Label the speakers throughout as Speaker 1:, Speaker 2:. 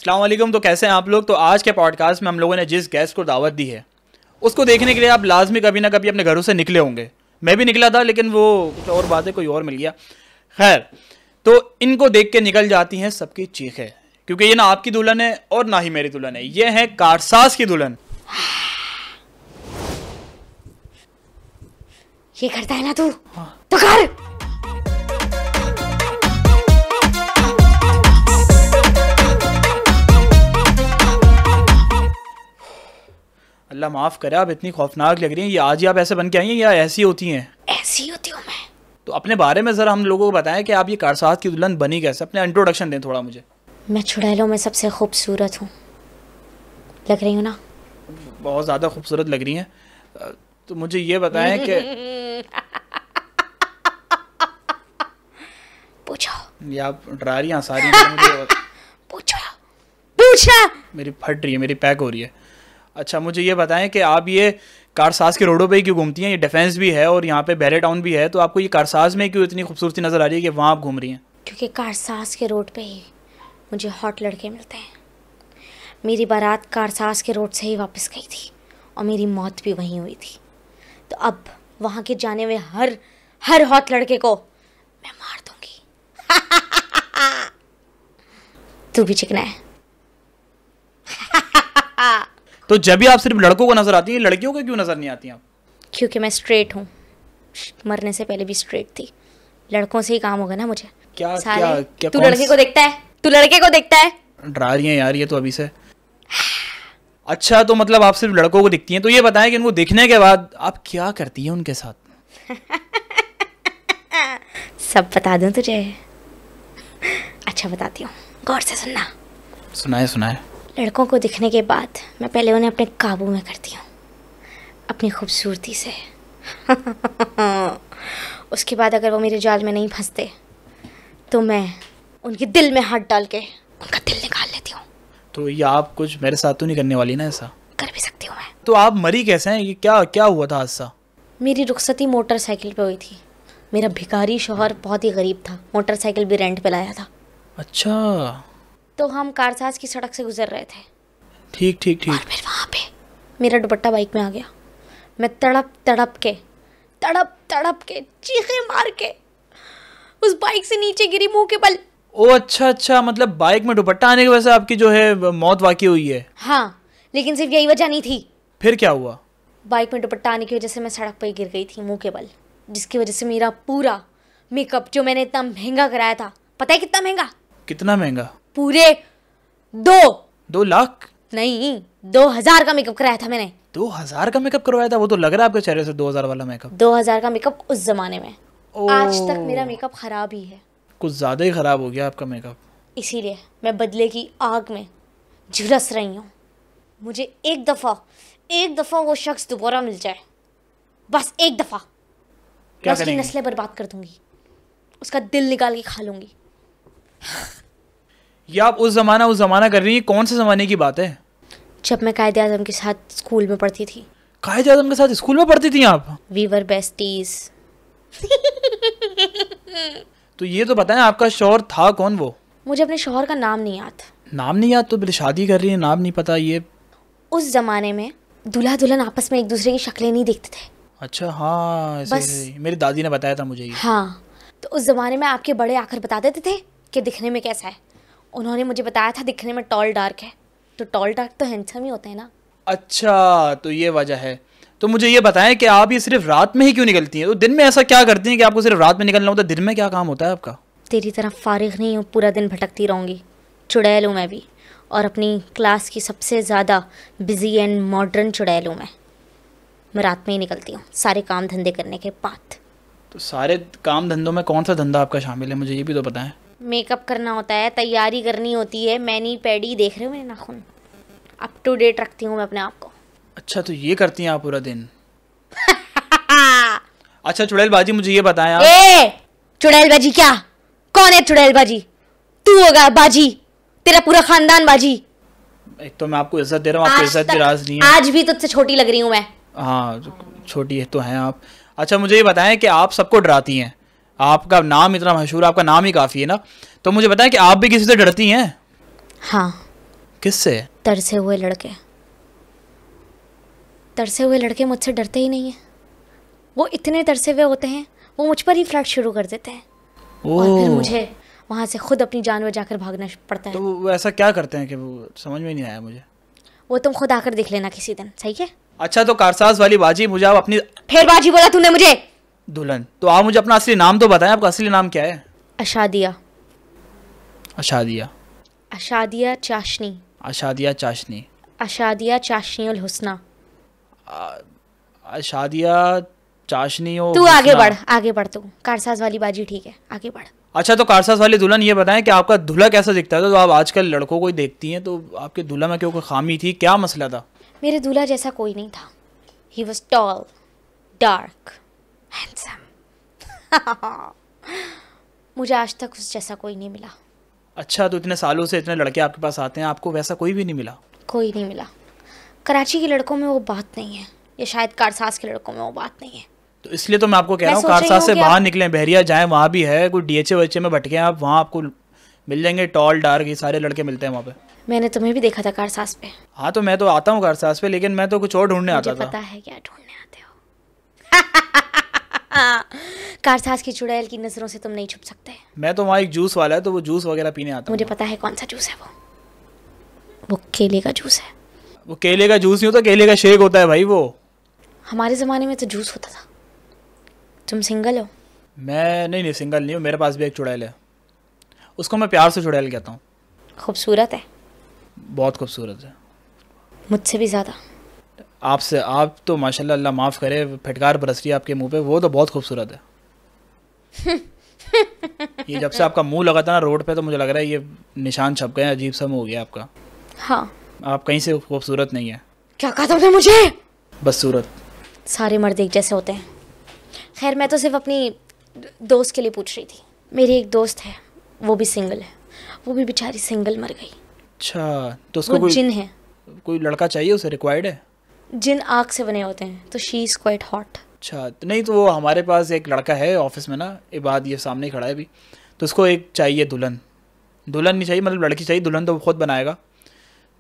Speaker 1: अस्सलाम वालेकुम। तो कैसे हैं आप लोग? तो आज के पॉडकास्ट में हम लोगों ने जिस गेस्ट को दावत दी है उसको देखने के लिए आप लाजमी कभी ना कभी अपने घरों से निकले होंगे। मैं भी निकला था, लेकिन वो कुछ और बात है, कोई और मिल गया। खैर, तो इनको देख के निकल जाती हैं सबकी चीखें, क्योंकि ये ना आपकी दुल्हन है और ना ही मेरी दुल्हन है। ये है कारसाज की दुल्हन।
Speaker 2: ये करता है ना तू? हाँ। तो कर।
Speaker 1: अल्लाह माफ़ करे, आप इतनी खौफनाक लग रही हैं। ये आज ही आप ऐसे बन के आई हैं या ऐसी होती हैं?
Speaker 2: ऐसी होती हूँ मैं।
Speaker 1: तो अपने बारे में ज़रा हम लोगों को बताएं कि आप ये कारसाज की दुल्हन बनी कैसे। अपने इंट्रोडक्शन दें थोड़ा मुझे।
Speaker 2: मैं चुड़ैलों में सबसे खूबसूरत हूँ, लग रही हूँ ना?
Speaker 1: बहुत ज़्यादा खूबसूरत लग रही हैं। तो मुझे ये बताएं कि
Speaker 2: पूछो।
Speaker 1: ये आप डरा रही हैं, हंसा रही हैं।
Speaker 2: पूछो, पूछना।
Speaker 1: मेरी फट रही है, मेरी पैक हो रही है। अच्छा, मुझे ये बताएं कि आप ये कारसाज के रोडों पे ही क्यों घूमती हैं? ये डिफेंस भी है और यहाँ पे बैले टाउन भी है, तो आपको ये कारसाज में क्यों इतनी खूबसूरती नज़र आ रही है कि वहाँ आप घूम रही हैं?
Speaker 2: क्योंकि कारसाज के रोड पे ही मुझे हॉट लड़के मिलते हैं। मेरी बारात कारसाज के रोड से ही वापस गई थी और मेरी मौत भी वहीं हुई थी। तो अब वहाँ के जाने में हर हॉट लड़के को मैं मार दूंगी। तू भी चिकना है।
Speaker 1: तो जब भी आप सिर्फ लड़कों को नजर आती हैं, लड़कियों को क्यों नजर नहीं आती आप?
Speaker 2: क्योंकि मैं स्ट्रेट हूँ, मरने से पहले भी स्ट्रेट थी। लड़कों से ही काम होगा ना मुझे।
Speaker 1: क्या
Speaker 2: तू लड़के को देखता है? तू लड़के को देखता है?
Speaker 1: डरा रही हैं यार ये तो अभी से। अच्छा, तो मतलब आप सिर्फ लड़कों को दिखती हैं। तो ये बताएं कि उनको दिखने के बाद आप क्या करती हैं उनके साथ?
Speaker 2: सब बता दूं तुझे? अच्छा बताती हूँ, गौर से सुनना।
Speaker 1: सुनाए सुनाए।
Speaker 2: लड़कों को दिखने के बाद मैं पहले उन्हें अपने काबू में करती हूँ, अपनी खूबसूरती से। उसके बाद अगर वो मेरे जाल में नहीं फंसते तो मैं उनके दिल में हाथ डाल के उनका दिल निकाल लेती हूँ।
Speaker 1: तो ये आप कुछ मेरे साथ तो नहीं करने वाली ना ऐसा?
Speaker 2: कर भी सकती हूँ मैं।
Speaker 1: तो आप मरी कैसे हैं? ये क्या हुआ था हादसा?
Speaker 2: मेरी रुखसती मोटरसाइकिल पे हुई थी। मेरा भिखारी शौहर बहुत ही गरीब था, मोटरसाइकिल भी रेंट पे लाया था।
Speaker 1: अच्छा।
Speaker 2: तो हम कारसाज की सड़क से गुजर रहे थे।
Speaker 1: ठीक।
Speaker 2: और फिर वहाँ पे मेरा दुपट्टा बाइक में आ गया। मैं तड़प के चीखें मार के उस बाइक से नीचे गिरी मुंह के बल।
Speaker 1: ओ अच्छा, मतलब बाइक में दुपट्टा आने की वजह से आपकी जो है मौत वाकई हुई है?
Speaker 2: हाँ, लेकिन सिर्फ यही वजह नहीं थी।
Speaker 1: फिर क्या हुआ?
Speaker 2: बाइक में दुपट्टा आने की वजह से मैं सड़क पर गिर गई थी मुंह के बल, जिसकी वजह से मेरा पूरा मेकअप जो मैंने इतना महंगा कराया था, पता है कितना महंगा?
Speaker 1: कितना महंगा?
Speaker 2: पूरे
Speaker 1: 2 लाख?
Speaker 2: नहीं, 2000 का मेकअप कराया था मैंने।
Speaker 1: 2000 का मेकअप करवाया था? वो तो लग रहा है आपके चेहरे से 2000 वाला मेकअप।
Speaker 2: 2000 का मेकअप उस जमाने में। आज तक मेरा मेकअप खराब ही है।
Speaker 1: कुछ ज्यादा ही खराब हो गया आपका मेकअप।
Speaker 2: इसीलिए मैं बदले की आग में झुलस रही हूँ। मुझे एक दफा वो शख्स दोबारा मिल जाए, बस एक दफा, मैं उसकी नस्लें बर्बाद कर दूंगी, उसका दिल निकाल के खा लूंगी।
Speaker 1: ये आप उस जमाना कर रही हैं? कौन से जमाने की बात है?
Speaker 2: जब मैं कायदे आज़म के साथ स्कूल में पढ़ती थी।
Speaker 1: कायदे आज़म के साथ स्कूल में पढ़ती थी आप?
Speaker 2: We were besties.
Speaker 1: तो ये तो बताएं, आपका शौहर था कौन वो?
Speaker 2: मुझे अपने शौहर का नाम नहीं याद।
Speaker 1: नाम नहीं याद? तो फिर शादी कर रही है, नाम नहीं पता? ये उस
Speaker 2: जमाने में दूल्हा दुल्हन आपस में एक दूसरे की शक्लें नहीं देखते थे।
Speaker 1: अच्छा, हाँ, ऐसे मेरी दादी ने बताया था मुझे ये।
Speaker 2: हाँ, तो उस जमाने में आपके बड़े आकर बता देते थे कि दिखने में कैसा है। उन्होंने मुझे बताया था दिखने में टॉल डार्क है, तो टॉल डार्क तो हैंडसम ही होते हैं ना। अच्छा,
Speaker 1: तो ये वजह है। तो मुझे ये बताएं कि आप ये सिर्फ रात में ही क्यों निकलती हैं? तो दिन में ऐसा क्या करती हैं कि आपको सिर्फ रात में निकलना होता है? दिन में क्या काम होता है आपका?
Speaker 2: तेरी तरह फारिग नहीं हूँ, पूरा दिन भटकती रहूँगी। चुड़ैल हूँ मैं भी, और अपनी क्लास की सबसे ज़्यादा बिजी एंड मॉडर्न चुड़ैल हूँ मैं रात में ही निकलती हूँ, सारे काम धंधे करने के बाद।
Speaker 1: तो सारे काम धंधों में कौन सा धंधा आपका शामिल है? मुझे ये भी तो बताएं।
Speaker 2: मेकअप करना होता है, तैयारी करनी होती है, मैनी पैडी, देख रहे हो मेरे नाखून, अप टू डेट रखती हूँ मैं अपने आप को।
Speaker 1: अच्छा, तो ये करती हैं आप पूरा दिन? अच्छा चुड़ैल बाजी, मुझे ये बताएं आप।
Speaker 2: चुड़ैल बाजी क्या? कौन है चुड़ैल बाजी? तू होगा बाजी, तेरा पूरा खानदान बाजी।
Speaker 1: एक तो मैं आपको इज्जत दे रहा हूँ, आपको इज्जत की राज नहीं है।
Speaker 2: आज भी तुझसे छोटी लग रही हूँ मैं।
Speaker 1: हाँ, छोटी है तो हैं आप। अच्छा, मुझे ये बताएं कि आप सबको डराती हैं, आपका नाम इतना मशहूर, आपका नाम ही काफ़ी है ना, तो मुझे बताएं कि आप भी किसी से डरती हैं?
Speaker 2: हाँ,
Speaker 1: किससे?
Speaker 2: तरसे हुए लड़के। तरसे हुए लड़के मुझसे डरते ही नहीं हैं। वो इतने तरसे हुए होते हैं, वो मुझ पर ही फ्लर्ट शुरू कर देते हैं और फिर मुझे वहाँ से खुद अपनी जान बचाकर भागना पड़ता है।
Speaker 1: तो वो ऐसा क्या करते हैं कि वो समझ में नहीं आया मुझे।
Speaker 2: वो तुम खुद आकर देख लेना किसी दिन, सही है?
Speaker 1: अच्छा तो कारसाज वाली बाजी, मुझे आप अपनी
Speaker 2: फिर बाजी बोला तूने मुझे?
Speaker 1: दुल्हन, तो आप मुझे अपना असली नाम तो बताएं, आपका असली नाम क्या है?
Speaker 2: अशादिया।
Speaker 1: अशादिया।
Speaker 2: अशादिया चाशनी।
Speaker 1: अशादिया चाशनी।
Speaker 2: अशादिया चाशनी उल हुस्ना।
Speaker 1: अशादिया चाशनी हो।
Speaker 2: तू आगे बढ़, आगे बढ़ तू। कारसाज वाली बाजी ठीक है, आगे बढ़।
Speaker 1: अच्छा तो कारसाज वाली दुल्हन ये बताएं कि आपका दूल्हा कैसा दिखता है? तो आप आजकल लड़कों को ही देखती हैं, तो आपके दूल्हा में क्यों कोई खामी थी, क्या मसला था?
Speaker 2: मेरे दूल्हा जैसा कोई नहीं था। He was tall, dark, handsome. मुझे आज तक उस जैसा कोई नहीं मिला।
Speaker 1: अच्छा तो इतने सालों से इतने लड़के आपके पास आते हैं, आपको वैसा कोई भी नहीं मिला?
Speaker 2: कोई नहीं मिला। कराची के लड़कों में वो बात नहीं है, या शायद कारसाज के लड़कों में वो बात नहीं है।
Speaker 1: तो इसलिए तो मैं आपको कह रहा हूँ कारसाज से बाहर निकलें, बहरिया जाएं, वहाँ भी है कोई डीएचए वच्चे में भटके आप, वहाँ आपको मिल जाएंगे टॉल डार्क, ये सारे लड़के मिलते हैं वहाँ पे।
Speaker 2: मैंने तुम्हें भी देखा था कारसाज पे।
Speaker 1: हाँ तो मैं तो आता हूँ कारसाज पे, लेकिन मैं तो कुछ और ढूंढने आता था।
Speaker 2: मुझे पता है क्या ढूंढने आते हो। कारसाज की चुड़ैल की नजरों से तुम नहीं छुप सकते।
Speaker 1: मैं तो वहाँ एक जूस वाला है, तो वो जूस वगैरह पीने आता हूँ।
Speaker 2: मुझे पता है कौन सा जूस है वो केले का जूस है।
Speaker 1: वो केले का जूस नहीं होता, केले का शेक होता है भाई वो।
Speaker 2: हमारे ज़माने में तो जूस होता था। तुम सिंगल हो?
Speaker 1: मैं नहीं सिंगल नहीं हूँ, मेरे पास भी एक चुड़ैल है, उसको मैं प्यार से चुड़ैल कहता हूँ।
Speaker 2: खूबसूरत है?
Speaker 1: बहुत खूबसूरत है,
Speaker 2: मुझसे भी ज़्यादा।
Speaker 1: आपसे? आप तो माशाल्लाह, अल्लाह माफ़ करे, फटकार बरस रही है आपके मुंह पे, वो तो बहुत खूबसूरत है। ये जब से आपका मुंह लगा था ना रोड पे, तो मुझे लग रहा है ये निशान छप गए, अजीब सा मुंह हो गया आपका।
Speaker 2: हाँ,
Speaker 1: आप कहीं से खूबसूरत नहीं है।
Speaker 2: क्या कहा तुमने मुझे?
Speaker 1: बस सूरत।
Speaker 2: सारे मर्द एक जैसे होते हैं। खैर, मैं तो सिर्फ अपनी दोस्त के लिए पूछ रही थी। मेरी एक दोस्त है, वो भी सिंगल है, वो भी बेचारी सिंगल मर गई।
Speaker 1: अच्छा तो उसको
Speaker 2: वो जिन है।
Speaker 1: कोई लड़का चाहिए, उसे रिक्वायर्ड है?
Speaker 2: जिन आग से बने होते हैं, तो शी इज़ क्वाइट हॉट।
Speaker 1: अच्छा तो नहीं, तो वो हमारे पास एक लड़का है ऑफिस में ना, इबाद, ये सामने खड़ा है अभी, तो उसको एक चाहिए दुल्हन। दुल्हन नहीं चाहिए, मतलब लड़की चाहिए, दुल्हन तो वो खुद बनाएगा।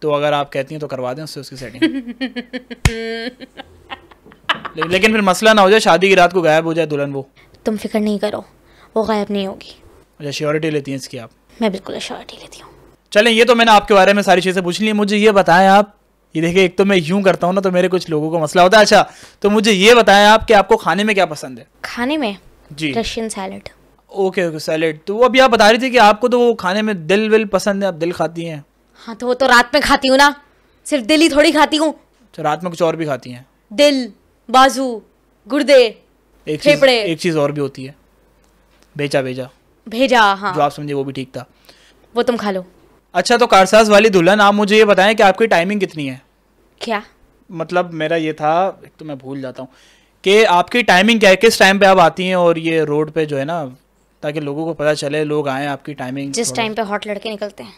Speaker 1: तो अगर आप कहती हैं तो करवा दें उससे उसकी सेटिंग। लेकिन फिर मसला ना हो जाए, शादी की रात को गायब हो जाए दुल्हन वो।
Speaker 2: तुम फिक्र नहीं करो, वो गायब नहीं होगी।
Speaker 1: अच्छा, श्योरिटी लेती हैं इसकी आप?
Speaker 2: मैं बिल्कुल श्योरिटी लेती हूँ।
Speaker 1: चलें, ये तो मैंने आपके बारे में सारी चीज़ें पूछ ली। मुझे ये बताएं आप, ये देखिए एक तो मैं यूं करता हूँ ना, तो मेरे कुछ लोगों को मसला होता है। अच्छा तो मुझे ये बताएं आप कि आपको खाने में क्या पसंद है?
Speaker 2: खाने में?
Speaker 1: जी,
Speaker 2: Russian salad.
Speaker 1: Okay okay, salad. तो वो अभी आप बता रही थी कि आपको तो वो खाने में दिल विल पसंद है, आप दिल खाती हैं।
Speaker 2: हाँ, तो वो तो रात में खाती हूँ ना, सिर्फ दिल ही थोड़ी खाती हूँ।
Speaker 1: तो रात में कुछ और भी खाती हैं?
Speaker 2: दिल, बाजू, गुर्दे, फेफड़े।
Speaker 1: एक चीज़ और भी होती है, भेजा।
Speaker 2: भेजा, हाँ,
Speaker 1: जो आप समझे वो भी ठीक था।
Speaker 2: वो तुम खा लो।
Speaker 1: अच्छा तो कारसाज वाली दुल्हन, आप मुझे ये बताएं कि आपकी टाइमिंग कितनी है?
Speaker 2: क्या
Speaker 1: मतलब मेरा ये था, एक तो मैं भूल जाता हूँ कि आपकी टाइमिंग क्या है, किस टाइम पे आप आती हैं, और ये रोड पे जो है ना, ताकि लोगों को पता चले, लोग आएँ, आपकी टाइमिंग।
Speaker 2: जिस टाइम पे हॉट लड़के निकलते हैं,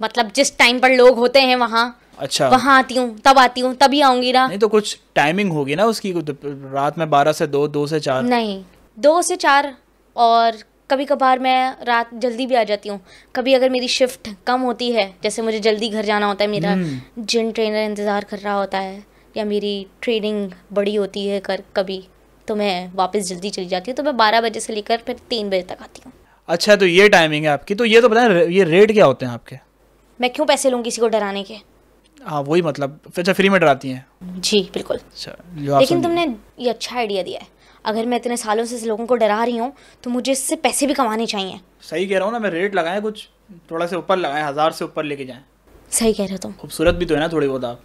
Speaker 2: मतलब जिस टाइम पर लोग होते हैं वहाँ।
Speaker 1: अच्छा,
Speaker 2: वहाँ आती हूँ, तब आती हूँ, तभी आऊंगी ना।
Speaker 1: नहीं तो कुछ टाइमिंग होगी ना उसकी, रात में 12 से 2, 2 से 4?
Speaker 2: नहीं, 2 से 4, और कभी कभार मैं रात जल्दी भी आ जाती हूँ। कभी अगर मेरी शिफ्ट कम होती है, जैसे मुझे जल्दी घर जाना होता है, मेरा जिन ट्रेनर इंतज़ार कर रहा होता है, या मेरी ट्रेनिंग बड़ी होती है कभी, तो मैं वापस जल्दी चली जाती हूँ। तो मैं 12 बजे से लेकर फिर 3 बजे तक आती हूँ।
Speaker 1: अच्छा तो ये टाइमिंग है आपकी। तो ये तो बताएं, ये रेट क्या होते हैं आपके?
Speaker 2: मैं क्यों पैसे लूँ किसी को डराने के?
Speaker 1: हाँ वही, मतलब फिर फ्री में डराती हैं?
Speaker 2: जी बिल्कुल।
Speaker 1: अच्छा,
Speaker 2: लेकिन तुमने ये अच्छा आइडिया दिया है। अगर मैं इतने सालों से लोगों को डरा रही हूँ, तो मुझे इससे पैसे भी कमाने चाहिए।
Speaker 1: सही कह रहा हूँ ना मैं, रेट लगाएं कुछ थोड़ा से ऊपर लगाएं, 1000 से ऊपर लेके जाएं।
Speaker 2: सही कह रहे हो तुम।
Speaker 1: खूबसूरत भी तो है ना थोड़ी बहुत आप।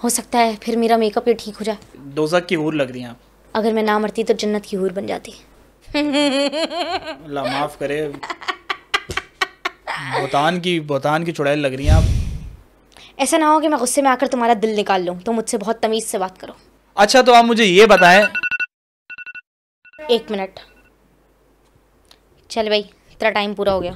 Speaker 2: हो सकता है फिर मेरा मेकअप ये ठीक हो जाए।
Speaker 1: दोज़ख की हूर लग रही हैं आप।
Speaker 2: अगर मैं ना मरती तो जन्नत की हूर बन जाती।
Speaker 1: अल्लाह माफ़ करे, बोतान की चुड़ैल लग रही हैं आप।
Speaker 2: ऐसा ना हो कि मैं गुस्से में आकर तुम्हारा दिल निकाल लूँ, तो मुझसे बहुत तमीज़ से बात करो।
Speaker 1: अच्छा तो आप मुझे ये बताएं।
Speaker 2: 1 मिनट। चल भाई, तेरा टाइम पूरा हो गया।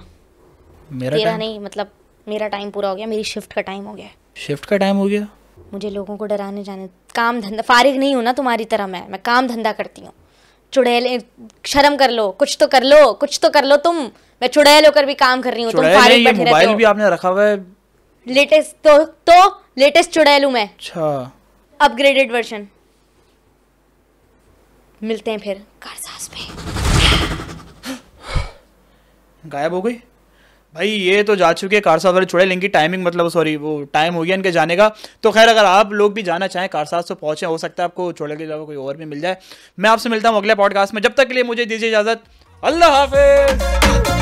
Speaker 2: तेरा नहीं, मतलब मेरा टाइम पूरा हो गया, मेरी शिफ्ट का टाइम हो गया।
Speaker 1: शिफ्ट का टाइम हो गया?
Speaker 2: मुझे लोगों को डराने जाने, काम धंधा, फारिग नहीं हूँ ना तुम्हारी तरह। मैं काम धंधा करती हूँ। चुड़ैल, शर्म कर लो, कुछ तो कर लो तुम। मैं चुड़ैल होकर भी काम कर रही हूँ, तुम फारिग बैठे रहते हो।
Speaker 1: मोबाइल भी आपने रखा हुआ है,
Speaker 2: लेटेस्ट लेटेस्ट चुड़ैल हूं मैं।
Speaker 1: अच्छा,
Speaker 2: अपग्रेडेड वर्जन। मिलते हैं फिर कारसाज पे।
Speaker 1: गायब हो गई भाई। ये तो जा चुके हैं कारसाज वाले चुड़ैल। इनकी टाइमिंग मतलब सॉरी वो टाइम हो गया इनके जाने का। तो खैर अगर आप लोग भी जाना चाहें कारसाज तो पहुंचे, हो सकता है आपको चुड़ैल के अलावा कोई और भी मिल जाए। मैं आपसे मिलता हूं अगले पॉडकास्ट में, जब तक के लिए मुझे दीजिए इजाजत। अल्लाह हाफिज।